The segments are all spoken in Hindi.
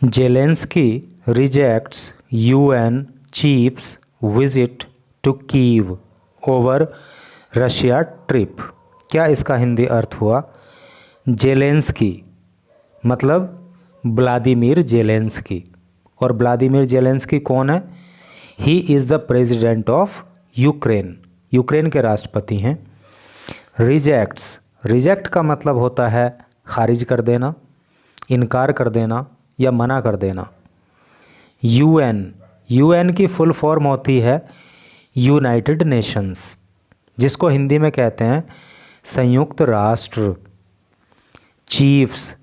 Zelensky rejects UN chief's visit to Kyiv over Russia trip. क्या इसका हिंदी अर्थ हुआ? जेलेंस्की मतलब व्लादिमीर जेलेंस्की, और व्लादिमीर जेलेंस्की कौन है? He is the president of Ukraine, Ukraine के राष्ट्रपति हैं। रिजेक्ट्स, रिजेक्ट का मतलब होता है खारिज कर देना, इनकार कर देना या मना कर देना। यूएन, यूएन की फुल फॉर्म होती है यूनाइटेड नेशंस, जिसको हिंदी में कहते हैं संयुक्त राष्ट्र। चीफ्स,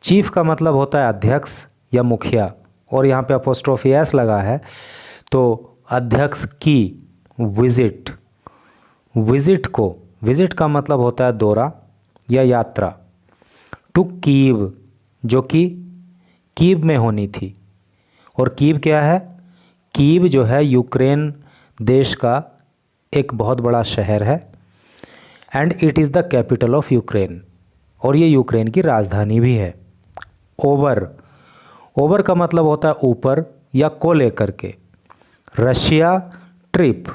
चीफ का मतलब होता है अध्यक्ष या मुखिया, और यहाँ पे अपोस्ट्रोफी एस लगा है, तो अध्यक्ष की विजिट, विजिट को, विजिट का मतलब होता है दौरा या यात्रा। टू कीव, जो कि कीव में होनी थी, और कीव क्या है? कीव जो है यूक्रेन देश का एक बहुत बड़ा शहर है, and it is the capital of Ukraine, और ये यूक्रेन की राजधानी भी है। ओवर, ओवर का मतलब होता है ऊपर या को लेकर के। रशिया ट्रिप,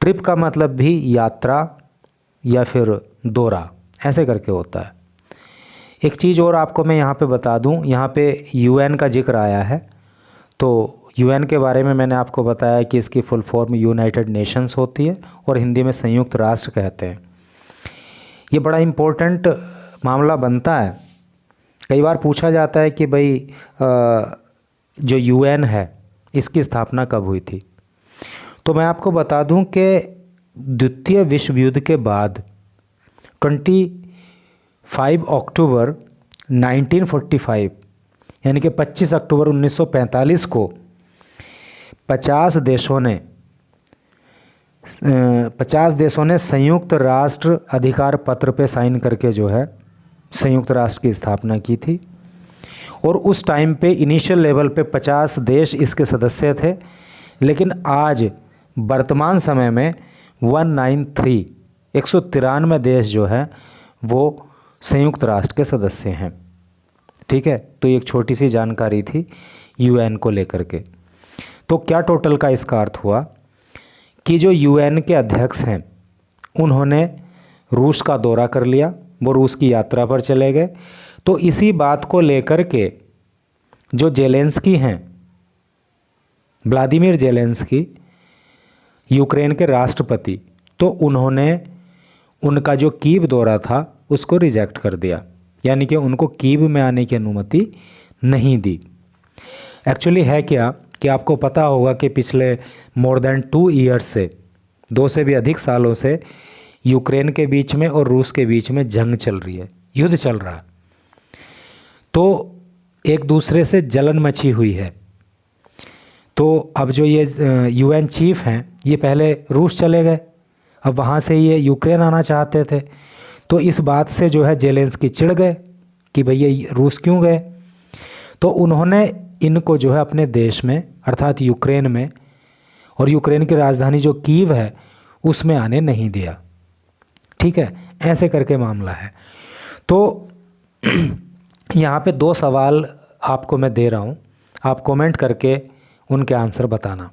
ट्रिप का मतलब भी यात्रा या फिर दौरा, ऐसे करके होता है। एक चीज़ और आपको मैं यहाँ पे बता दूँ, यहाँ पे यूएन का जिक्र आया है, तो यूएन के बारे में मैंने आपको बताया कि इसकी फुल फॉर्म यूनाइटेड नेशंस होती है, और हिंदी में संयुक्त राष्ट्र कहते हैं। ये बड़ा इम्पोर्टेंट मामला बनता है। कई बार पूछा जाता है कि भाई जो यूएन है इसकी स्थापना कब हुई थी? तो मैं आपको बता दूं कि द्वितीय विश्व युद्ध के बाद 25 अक्टूबर 1945 यानी कि 25 अक्टूबर 1945 को 50 देशों ने संयुक्त राष्ट्र अधिकार पत्र पे साइन करके जो है संयुक्त राष्ट्र की स्थापना की थी। और उस टाइम पे इनिशियल लेवल पे 50 देश इसके सदस्य थे, लेकिन आज वर्तमान समय में 193 देश जो हैं वो संयुक्त राष्ट्र के सदस्य हैं। ठीक है, तो एक छोटी सी जानकारी थी यूएन को लेकर के। तो क्या टोटल का इसका अर्थ हुआ कि जो यूएन के अध्यक्ष हैं उन्होंने रूस का दौरा कर लिया, वो रूस की यात्रा पर चले गए। तो इसी बात को लेकर के जो जेलेंस्की हैं, व्लादिमीर जेलेंस्की, यूक्रेन के राष्ट्रपति, तो उन्होंने उनका जो कीव दौरा था उसको रिजेक्ट कर दिया, यानी कि उनको कीव में आने की अनुमति नहीं दी। एक्चुअली है क्या कि आपको पता होगा कि पिछले मोर देन 2 ईयर्स से, 2 से भी अधिक सालों से यूक्रेन के बीच में और रूस के बीच में जंग चल रही है, युद्ध चल रहा है। तो एक दूसरे से जलन मची हुई है। तो अब जो ये यूएन चीफ हैं ये पहले रूस चले गए, अब वहाँ से ये यूक्रेन आना चाहते थे। तो इस बात से जो है जेलेंस्की चिढ़ गए कि भैया रूस क्यों गए। तो उन्होंने इनको जो है अपने देश में अर्थात यूक्रेन में, और यूक्रेन की राजधानी जो कीव है उसमें आने नहीं दिया। ठीक है, ऐसे करके मामला है। तो यहाँ पे 2 सवाल आपको मैं दे रहा हूँ, आप कमेंट करके उनके आंसर बताना।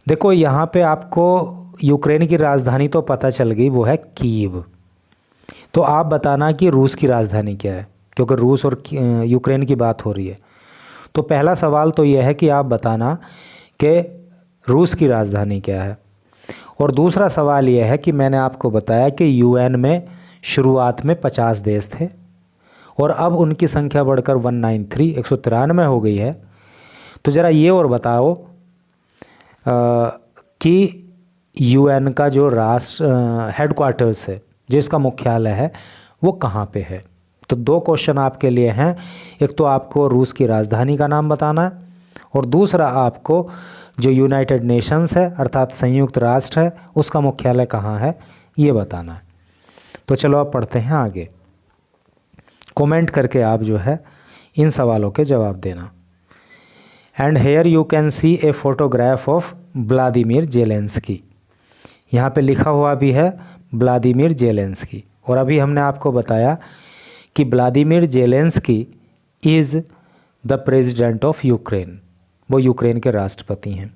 देखो यहाँ पे आपको यूक्रेन की राजधानी तो पता चल गई, वो है कीव। तो आप बताना कि रूस की राजधानी क्या है, क्योंकि रूस और यूक्रेन की बात हो रही है। तो पहला सवाल तो यह है कि आप बताना कि रूस की राजधानी क्या है। और दूसरा सवाल यह है कि मैंने आपको बताया कि यूएन में शुरुआत में 50 देश थे और अब उनकी संख्या बढ़कर 193 हो गई है। तो ज़रा ये और बताओ कि यूएन का जो राष्ट्र हेडक्वार्टर्स है, जो इसका मुख्यालय है, वो कहाँ पे है। तो 2 क्वेश्चन आपके लिए हैं। एक तो आपको रूस की राजधानी का नाम बताना है, और दूसरा आपको जो यूनाइटेड नेशंस है अर्थात संयुक्त राष्ट्र है उसका मुख्यालय कहाँ है ये बताना है। तो चलो अब पढ़ते हैं आगे। कमेंट करके आप जो है इन सवालों के जवाब देना। And here you can see a photograph of Vladimir Zelensky. यहाँ पे लिखा हुआ भी है व्लादिमीर जेलेंस्की। और अभी हमने आपको बताया कि Vladimir Zelensky is the president of Ukraine, वो यूक्रेन के राष्ट्रपति हैं।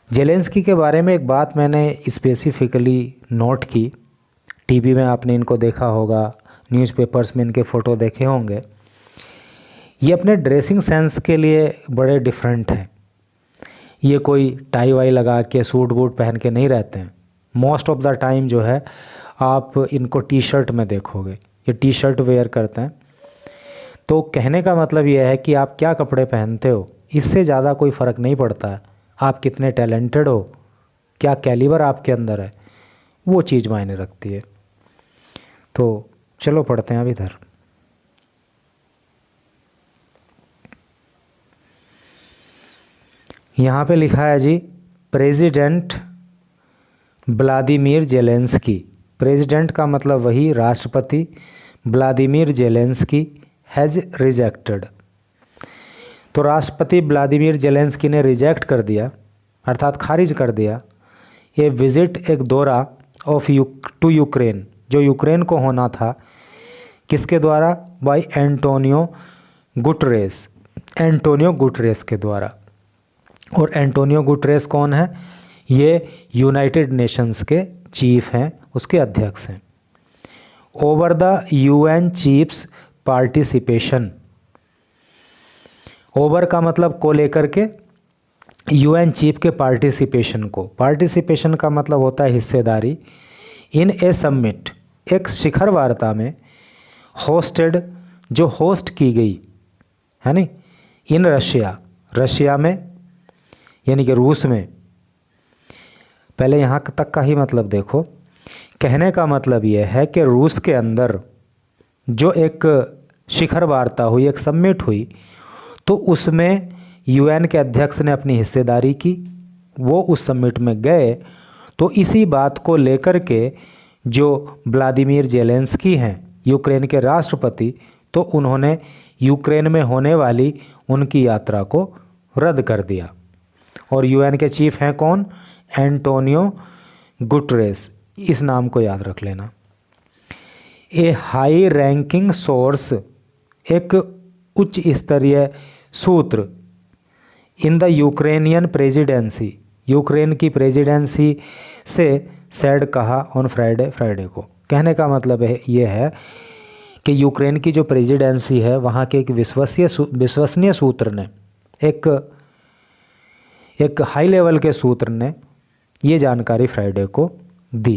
जेलेंस्की के बारे में एक बात मैंने स्पेसिफिकली नोट की, टीवी में आपने इनको देखा होगा, न्यूज़पेपर्स में इनके फ़ोटो देखे होंगे। ये अपने ड्रेसिंग सेंस के लिए बड़े डिफरेंट हैं। ये कोई टाई वाई लगा के सूट बूट पहन के नहीं रहते हैं। मोस्ट ऑफ द टाइम जो है आप इनको टी शर्ट में देखोगे, ये टी शर्ट वेयर करते हैं। तो कहने का मतलब ये है कि आप क्या कपड़े पहनते हो इससे ज़्यादा कोई फ़र्क नहीं पड़ता है। आप कितने टैलेंटेड हो, क्या कैलिबर आपके अंदर है, वो चीज़ मायने रखती है। तो चलो पढ़ते हैं अब इधर। यहाँ पे लिखा है जी, प्रेसिडेंट व्लादिमीर जेलेंस्की। प्रेसिडेंट का मतलब वही राष्ट्रपति व्लादिमीर जेलेंस्की हैज़ रिजेक्टेड। तो राष्ट्रपति व्लादिमीर जेलेंस्की ने रिजेक्ट कर दिया, अर्थात खारिज कर दिया, ये विज़िट, एक दौरा ऑफ टू यूक्रेन, जो यूक्रेन को होना था, किसके द्वारा? By Antonio Guterres, Antonio Guterres के द्वारा। और एंटोनियो गुटरेस कौन है? ये यूनाइटेड नेशंस के चीफ हैं, उसके अध्यक्ष हैं। Over the UN chiefs participation, over का मतलब को लेकर के, यूएन चीफ के पार्टिसिपेशन को, पार्टिसिपेशन का मतलब होता है हिस्सेदारी, इन ए समिट, एक शिखर वार्ता में, होस्टेड, जो होस्ट की गई है नी, इन रशिया, रशिया में यानी कि रूस में। पहले यहाँ तक का ही मतलब देखो, कहने का मतलब यह है कि रूस के अंदर जो एक शिखर वार्ता हुई, एक समिट हुई, तो उसमें यूएन के अध्यक्ष ने अपनी हिस्सेदारी की, वो उस समिट में गए। तो इसी बात को लेकर के जो व्लादिमीर जेलेंस्की हैं, यूक्रेन के राष्ट्रपति, तो उन्होंने यूक्रेन में होने वाली उनकी यात्रा को रद्द कर दिया। और यूएन के चीफ हैं कौन? एंटोनियो गुटरेस, इस नाम को याद रख लेना। ए हाई रैंकिंग सोर्स, एक उच्च स्तरीय सूत्र, in the Ukrainian presidency, Ukraine की प्रेसिडेंसी से सैड कहा ऑन फ्राइडे, फ्राइडे को। कहने का मतलब है ये है कि यूक्रेन की जो प्रेसिडेंसी है, वहाँ के एक विश्वसनीय सूत्र ने, एक हाई लेवल के सूत्र ने ये जानकारी फ्राइडे को दी।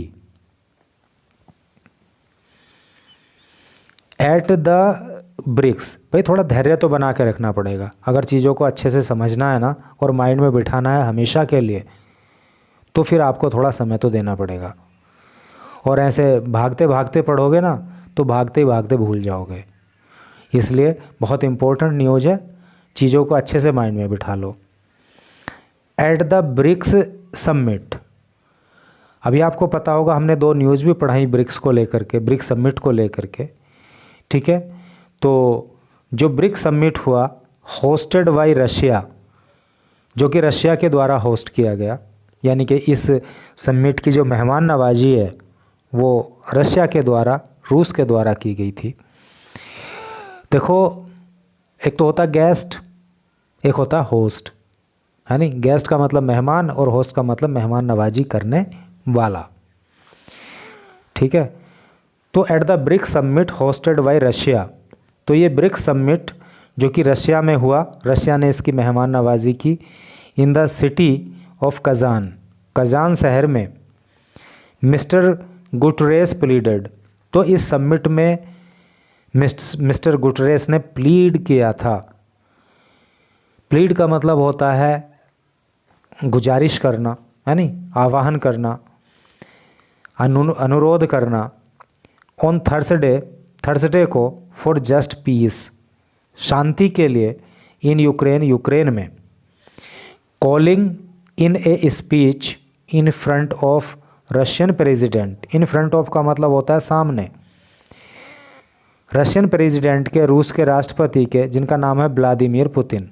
एट द ब्रिक्स, भाई थोड़ा धैर्य तो बना के रखना पड़ेगा अगर चीज़ों को अच्छे से समझना है ना, और माइंड में बिठाना है हमेशा के लिए, तो फिर आपको थोड़ा समय तो देना पड़ेगा। और ऐसे भागते भागते पढ़ोगे ना, तो भागते ही भागते भूल जाओगे। इसलिए बहुत इम्पोर्टेंट न्यूज़ है, चीज़ों को अच्छे से माइंड में बिठा लो। एट द ब्रिक्स समिट, अभी आपको पता होगा हमने 2 न्यूज़ भी पढ़ाई ब्रिक्स को लेकर के, ब्रिक्स समिट को लेकर के, ठीक है। तो जो ब्रिक्स समिट हुआ, होस्टेड बाय रशिया, जो कि रशिया के द्वारा होस्ट किया गया, यानी कि इस समिट की जो मेहमान नवाजी है वो रशिया के द्वारा, रूस के द्वारा की गई थी। देखो, एक तो होता गेस्ट, एक होता होस्ट, है नहीं। गेस्ट का मतलब मेहमान और होस्ट का मतलब मेहमान नवाजी करने वाला, ठीक है। तो at the BRICS summit hosted by Russia, तो ये ब्रिक्स समिट जो कि रशिया में हुआ, रशिया ने इसकी मेहमान नवाजी की, in the city of Kazan, Kazan शहर में। मिस्टर गुटरेस प्लीडेड, तो इस समिट में मिस्टर गुटरेस ने प्लीड किया था। प्लीड का मतलब होता है गुजारिश करना, है नहीं, आह्वान करना, अनुरोध करना। ऑन थर्सडे को, फॉर जस्ट पीस, शांति के लिए, इन यूक्रेन, यूक्रेन में। Calling in a speech in front of Russian president, in front of का मतलब होता है सामने, रशियन प्रेसिडेंट के, रूस के राष्ट्रपति के, जिनका नाम है व्लादिमीर पुतिन।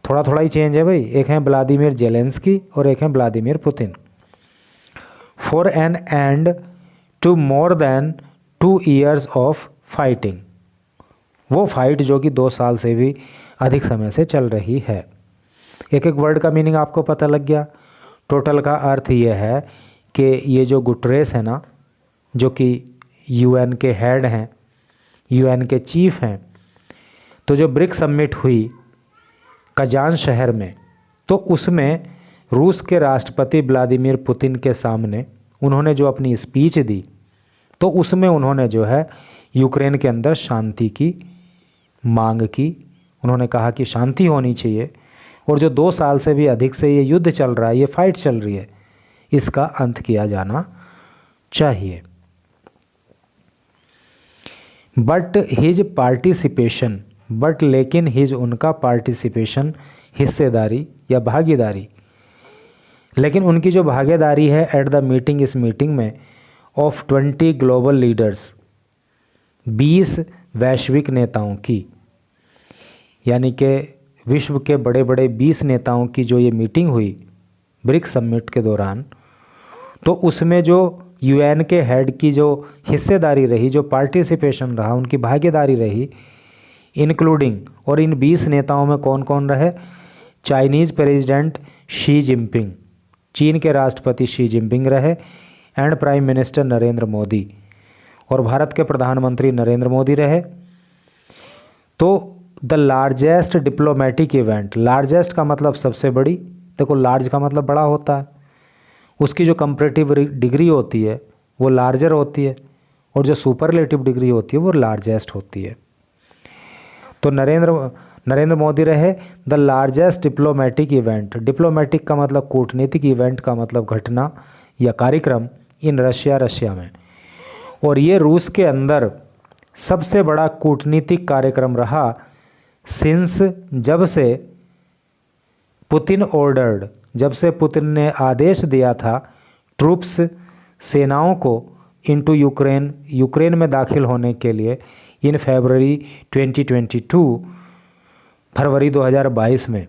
थोड़ा थोड़ा ही चेंज है भाई, एक है व्लादिमीर जेलेंस्की और एक है Vladimir Putin. For an and to more than 2 years of fighting, वो फाइट जो कि 2 साल से भी अधिक समय से चल रही है। एक एक वर्ड का मीनिंग आपको पता लग गया। टोटल का अर्थ ये है कि ये जो गुटरेस है ना, जो कि यूएन के हेड हैं, यूएन के चीफ हैं, तो जो ब्रिक्स समिट हुई कजान शहर में, तो उसमें रूस के राष्ट्रपति व्लादिमीर पुतिन के सामने उन्होंने जो अपनी स्पीच दी, तो उसमें उन्होंने जो है यूक्रेन के अंदर शांति की मांग की। उन्होंने कहा कि शांति होनी चाहिए और जो 2 साल से भी अधिक से ये युद्ध चल रहा है, ये फाइट चल रही है, इसका अंत किया जाना चाहिए। लेकिन उनका पार्टिसिपेशन, हिस्सेदारी या भागीदारी, लेकिन उनकी जो भागीदारी है एट द मीटिंग, इस मीटिंग में, ऑफ 20 ग्लोबल लीडर्स, 20 वैश्विक नेताओं की, यानी कि विश्व के बड़े बड़े 20 नेताओं की जो ये मीटिंग हुई ब्रिक्स समिट के दौरान, तो उसमें जो यूएन के हेड की जो हिस्सेदारी रही, जो पार्टिसिपेशन रहा, उनकी भागीदारी रही, इंक्लूडिंग, और इन 20 नेताओं में कौन कौन रहे? चाइनीज़ प्रेसिडेंट शी जिनपिंग, चीन के राष्ट्रपति शी जिनपिंग रहे, and prime minister Narendra Modi, और भारत के प्रधानमंत्री नरेंद्र मोदी रहे। तो the largest diplomatic event, largest का मतलब सबसे बड़ी, देखो लार्ज का मतलब बड़ा होता है, उसकी जो कंपैरेटिव डिग्री होती है वो लार्जर होती है, और जो सुपरलेटिव डिग्री होती है वो लार्जेस्ट होती है। तो नरेंद्र मोदी रहे the largest diplomatic event, diplomatic का मतलब कूटनीतिक, इवेंट का मतलब घटना या कार्यक्रम, इन रशिया में, और ये रूस के अंदर सबसे बड़ा कूटनीतिक कार्यक्रम रहा सिंस जब से पुतिन ने आदेश दिया था ट्रूप्स, सेनाओं को, इनटू यूक्रेन में दाखिल होने के लिए इन फरवरी 2022, फरवरी 2022 में।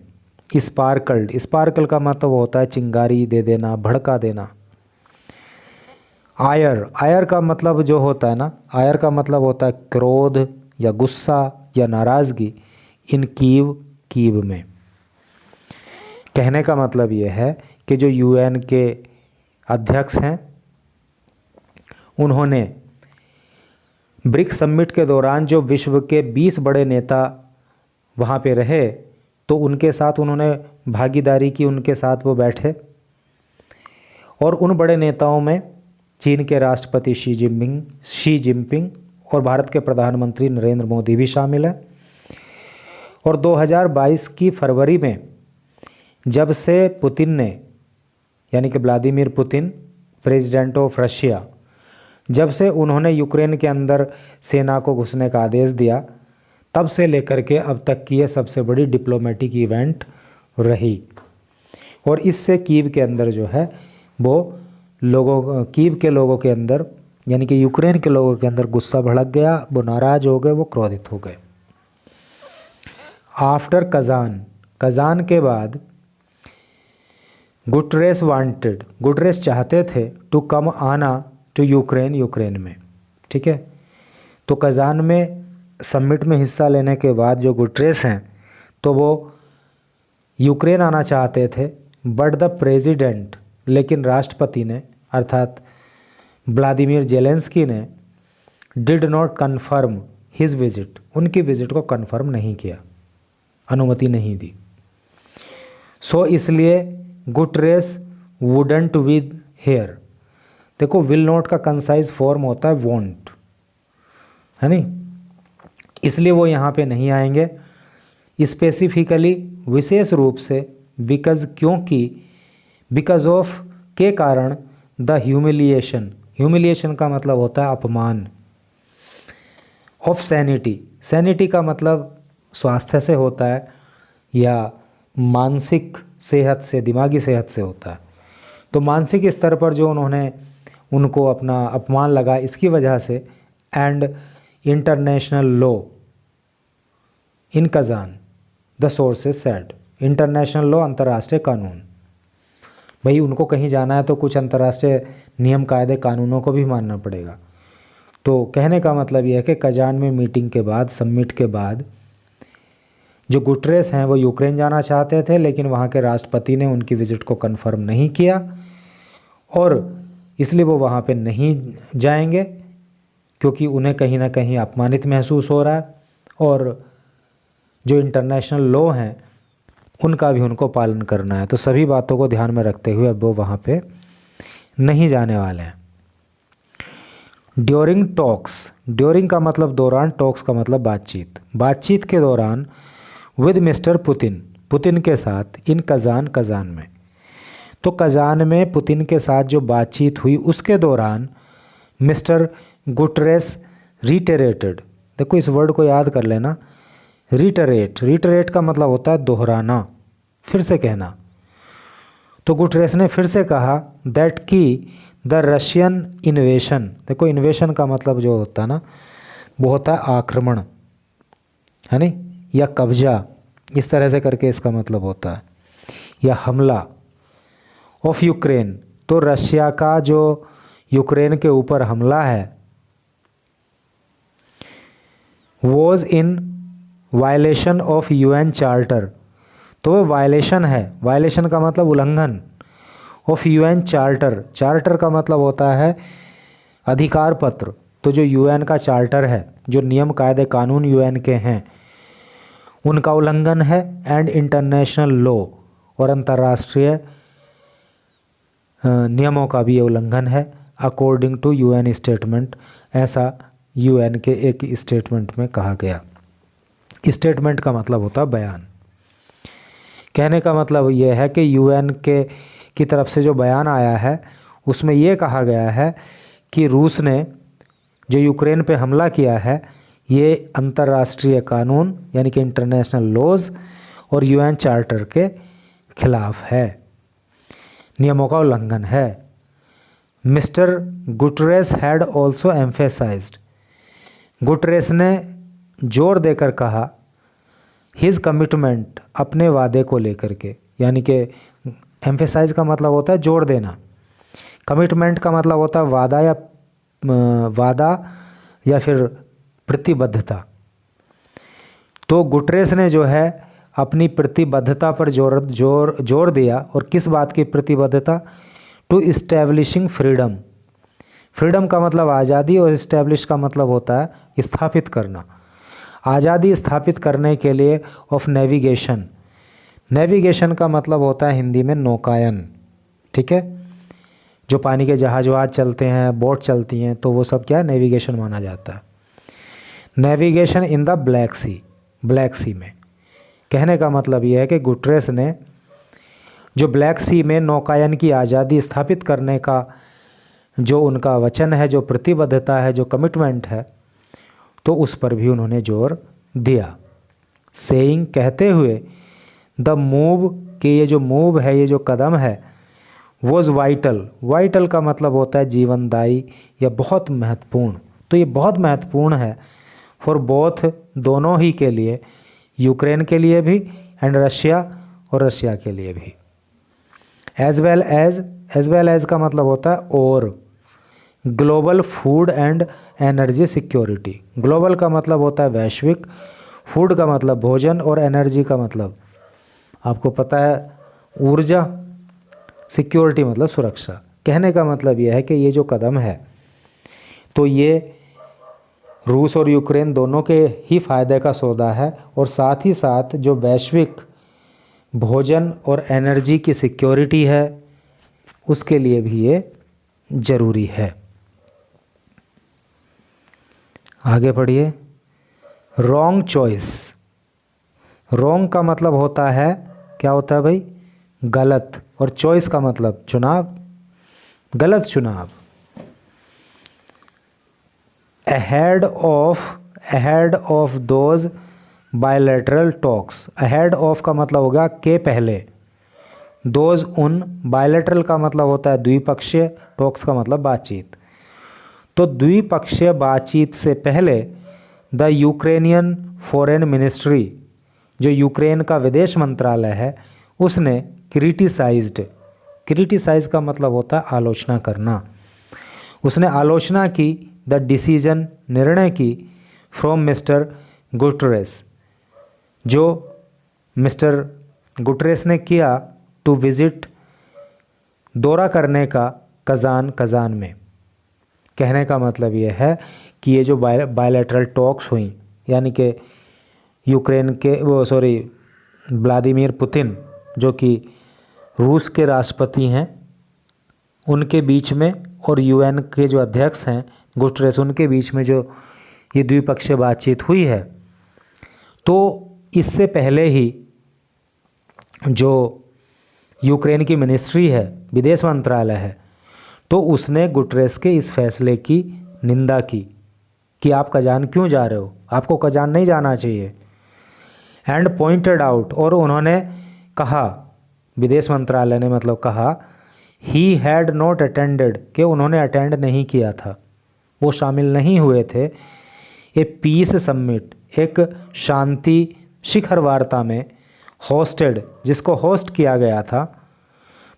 स्पार्कल का मतलब होता है चिंगारी दे देना, भड़का देना। आयर का मतलब जो होता है ना, आयर का मतलब होता है क्रोध या गुस्सा या नाराज़गी। इन कीव में कहने का मतलब ये है कि जो यूएन के अध्यक्ष हैं, उन्होंने ब्रिक्स समिट के दौरान जो विश्व के 20 बड़े नेता वहाँ पे रहे, तो उनके साथ उन्होंने भागीदारी की, उनके साथ वो बैठे, और उन बड़े नेताओं में चीन के राष्ट्रपति शी जिनपिंग और भारत के प्रधानमंत्री नरेंद्र मोदी भी शामिल है। और 2022 की फरवरी में जब से पुतिन ने, यानी कि Vladimir Putin, president of Russia, जब से उन्होंने यूक्रेन के अंदर सेना को घुसने का आदेश दिया, तब से लेकर के अब तक की ये सबसे बड़ी डिप्लोमेटिक इवेंट रही। और इससे कीव के अंदर जो है वो कीव के लोगों के अंदर, यानी कि यूक्रेन के लोगों के अंदर गुस्सा भड़क गया, वो नाराज़ हो गए, वो क्रोधित हो गए। आफ्टर कजान के बाद गुटरेस चाहते थे टू कम आना टू यूक्रेन में, ठीक है। तो कजान में समिट में हिस्सा लेने के बाद जो गुटरेस हैं, तो वो यूक्रेन आना चाहते थे, बट द प्रेसिडेंट, लेकिन राष्ट्रपति ने, अर्थात व्लादिमीर जेलेंस्की ने, did not confirm his visit, उनकी विजिट को कन्फर्म नहीं किया, अनुमति नहीं दी। सो इसलिए गुटरेस वुडंट विद हेयर, देखो विल नॉट का कंसाइज फॉर्म होता है वॉन्ट, है नहीं, इसलिए वो यहाँ पे नहीं आएंगे स्पेसिफिकली, विशेष रूप से, बिकॉज ऑफ के कारण, द ह्यूमिलिएशन का मतलब होता है अपमान, ऑफ सैनिटी का मतलब स्वास्थ्य से होता है या मानसिक सेहत से, दिमागी सेहत से होता है। तो मानसिक स्तर पर जो उनको अपना अपमान लगा, इसकी वजह से, and international law in Kazan, the sources said, international law, अंतर्राष्ट्रीय कानून, भाई उनको कहीं जाना है तो कुछ अंतर्राष्ट्रीय नियम कायदे कानूनों को भी मानना पड़ेगा। तो कहने का मतलब यह है कि कजान में मीटिंग के बाद, समिट के बाद, जो गुटरेस हैं वो यूक्रेन जाना चाहते थे, लेकिन वहाँ के राष्ट्रपति ने उनकी विज़िट को कंफर्म नहीं किया और इसलिए वो वहाँ पे नहीं जाएंगे, क्योंकि उन्हें कहीं ना कहीं अपमानित महसूस हो रहा है और जो इंटरनेशनल लॉ हैं उनका भी उनको पालन करना है। तो सभी बातों को ध्यान में रखते हुए अब वो वहाँ पे नहीं जाने वाले हैं। ड्यूरिंग टॉक्स, ड्यूरिंग का मतलब दौरान, टॉक्स का मतलब बातचीत, बातचीत के दौरान विद मिस्टर पुतिन, पुतिन के साथ, इन कजान, कजान में, तो कजान में पुतिन के साथ जो बातचीत हुई उसके दौरान मिस्टर गुटरेस रिटेरेटेड, देखो इस वर्ड को याद कर लेना, रिटरेट, रिटरेट का मतलब होता है दोहराना, फिर से कहना। तो गुटरेस ने फिर से कहा दैट कि द रशियन इन्वेशन, देखो इन्वेशन का मतलब जो होता है ना वो होता है आक्रमण, है नहीं, या कब्जा, इस तरह से करके इसका मतलब होता है, या हमला ऑफ यूक्रेन, तो रशिया का जो यूक्रेन के ऊपर हमला है was in violation of UN charter, तो वो वायलेशन है, वायलेशन का मतलब उल्लंघन, ऑफ यूएन चार्टर, चार्टर का मतलब होता है अधिकार पत्र, तो जो यूएन का चार्टर है, जो नियम कायदे कानून यूएन के हैं उनका उल्लंघन है, एंड इंटरनेशनल लॉ, और अंतर्राष्ट्रीय नियमों का भी ये उल्लंघन है, अकॉर्डिंग टू यूएन स्टेटमेंट, ऐसा यूएन के एक स्टेटमेंट में कहा गया। स्टेटमेंट का मतलब होता है बयान, कहने का मतलब यह है कि यूएन के की तरफ से जो बयान आया है उसमें ये कहा गया है कि रूस ने जो यूक्रेन पे हमला किया है ये अंतर्राष्ट्रीय कानून यानी कि इंटरनेशनल लॉज और यूएन चार्टर के खिलाफ है, नियमों का उल्लंघन है। Mister Guterres had also emphasised, Guterres ने जोर देकर कहा हिज कमिटमेंट, अपने वादे को लेकर के, यानी कि एम्फेसाइज का मतलब होता है जोर देना, कमिटमेंट का मतलब होता है वादा या फिर प्रतिबद्धता। तो गुटरेस ने जो है अपनी प्रतिबद्धता पर जोर दिया, और किस बात की प्रतिबद्धता, टू इस्टेब्लिशिंग फ्रीडम, फ्रीडम का मतलब आज़ादी और इस्टेब्लिश का मतलब होता है स्थापित करना, आज़ादी स्थापित करने के लिए ऑफ नेविगेशन, नेविगेशन का मतलब होता है हिंदी में नौकायन, ठीक है, जो पानी के जहाज वहाज चलते हैं, बोट चलती हैं, तो वो सब क्या है, नेविगेशन माना जाता है। Navigation in the black sea, black sea में, कहने का मतलब ये है कि गुटरेस ने जो ब्लैक सी में नौकायन की आज़ादी स्थापित करने का जो उनका वचन है, जो प्रतिबद्धता है, जो कमिटमेंट है, तो उस पर भी उन्होंने जोर दिया। सेइंग, कहते हुए, द मूव, कि ये जो मूव है, ये जो कदम है, वॉज वाइटल, वाइटल का मतलब होता है जीवनदायी या बहुत महत्वपूर्ण, तो ये बहुत महत्वपूर्ण है फॉर बोथ, दोनों ही के लिए, यूक्रेन के लिए भी एंड रशिया, और रशिया के लिए भी। एज वेल एज का मतलब होता है और, global food and energy security, global का मतलब होता है वैश्विक, फूड का मतलब भोजन, और एनर्जी का मतलब आपको पता है ऊर्जा, सिक्योरिटी मतलब सुरक्षा। कहने का मतलब यह है कि ये जो कदम है तो ये रूस और यूक्रेन दोनों के ही फायदे का सौदा है, और साथ ही साथ जो वैश्विक भोजन और एनर्जी की सिक्योरिटी है उसके लिए भी ये ज़रूरी है। आगे पढ़िए। रॉन्ग चॉइस, रॉन्ग का मतलब होता है, क्या होता है भाई, गलत, और चॉइस का मतलब चुनाव, गलत चुनाव। Ahead of those bilateral talks, ahead of का मतलब होगा के पहले, दोज उन, बायलैटरल का मतलब होता है द्विपक्षीय, टॉक्स का मतलब बातचीत। तो द्विपक्षीय बातचीत से पहले द यूक्रेनियन फॉरेन मिनिस्ट्री, जो यूक्रेन का विदेश मंत्रालय है, उसने क्रिटिसाइज का मतलब होता है आलोचना करना, उसने आलोचना की द डिसीजन, निर्णय की, फ्रॉम मिस्टर गुटरेस, जो मिस्टर गुटरेस ने किया, टू विजिट, दौरा करने का, कज़ान में। कहने का मतलब ये है कि ये जो बायलैटरल टॉक्स हुई, यानी कि यूक्रेन के व्लादिमीर पुतिन जो कि रूस के राष्ट्रपति हैं उनके बीच में, और यूएन के जो अध्यक्ष हैं गुटरेस, उनके बीच में जो ये द्विपक्षीय बातचीत हुई है, तो इससे पहले ही जो यूक्रेन की मिनिस्ट्री है, विदेश मंत्रालय है, तो उसने गुटरेस के इस फैसले की निंदा की कि आप कजान क्यों जा रहे हो, आपको कजान नहीं जाना चाहिए। एंड पॉइंटेड आउट, और उन्होंने कहा, विदेश मंत्रालय ने मतलब कहा, ही हैड नॉट अटेंडेड, कि उन्होंने अटेंड नहीं किया था, वो शामिल नहीं हुए थे, ए पीस समिट, एक शांति शिखर वार्ता में, होस्टेड, जिसको होस्ट किया गया था,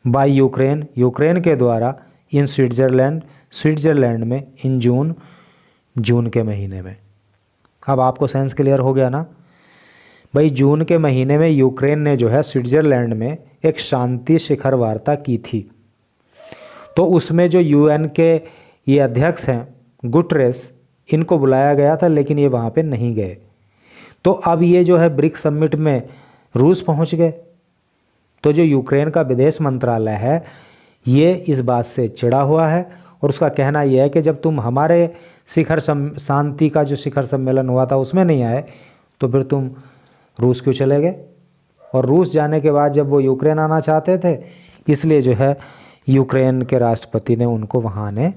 बाय यूक्रेन, यूक्रेन के द्वारा, इन स्विट्ज़रलैंड में, इन जून के महीने में। अब आपको सेंस क्लियर हो गया ना भाई, जून के महीने में यूक्रेन ने जो है स्विट्ज़रलैंड में एक शांति शिखर वार्ता की थी, तो उसमें जो यूएन के ये अध्यक्ष हैं गुटरेस, इनको बुलाया गया था, लेकिन ये वहाँ पे नहीं गए। तो अब ये जो है ब्रिक्स समिट में रूस पहुँच गए, तो जो यूक्रेन का विदेश मंत्रालय है ये इस बात से चिढ़ा हुआ है, और उसका कहना यह है कि जब तुम हमारे शांति का जो शिखर सम्मेलन हुआ था उसमें नहीं आए, तो फिर तुम रूस क्यों चले गए। और रूस जाने के बाद जब वो यूक्रेन आना चाहते थे, इसलिए जो है यूक्रेन के राष्ट्रपति ने उनको वहाँ आने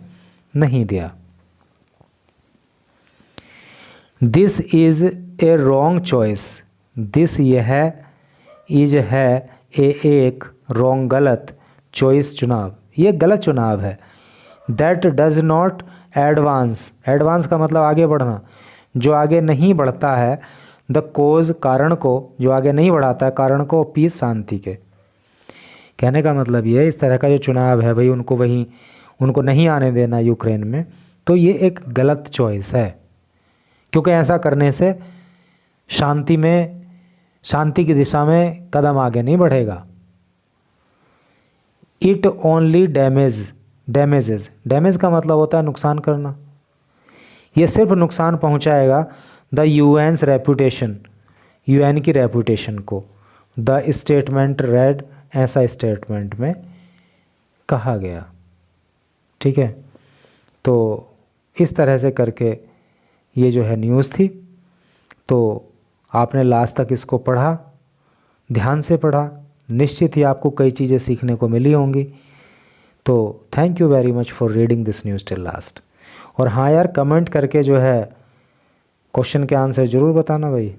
नहीं दिया। This is a wrong choice, this यह इज है एक रॉन्ग गलत, चॉइस चुनाव, ये गलत चुनाव है। That does not advance, advance का मतलब आगे बढ़ना, जो आगे नहीं बढ़ता है, द कोज, कारण को, जो आगे नहीं बढ़ाता है कारण को, पीस, शांति के। कहने का मतलब ये है, इस तरह का जो चुनाव है भाई, उनको नहीं आने देना यूक्रेन में, तो ये एक गलत चॉइस है, क्योंकि ऐसा करने से शांति की दिशा में कदम आगे नहीं बढ़ेगा। इट ओनली डैमेजेस, डैमेज का मतलब होता है नुकसान करना, ये सिर्फ नुकसान पहुंचाएगा द यूएन्स रेपुटेशन, यूएन की रेपुटेशन को। द स्टेटमेंट रेड, ऐसा स्टेटमेंट में कहा गया। ठीक है, तो इस तरह से करके ये जो है न्यूज़ थी। तो आपने लास्ट तक इसको पढ़ा, ध्यान से पढ़ा, निश्चित ही आपको कई चीज़ें सीखने को मिली होंगी। तो thank you very much for reading this news till last. और हाँ यार, कमेंट करके जो है क्वेश्चन के आंसर ज़रूर बताना भाई।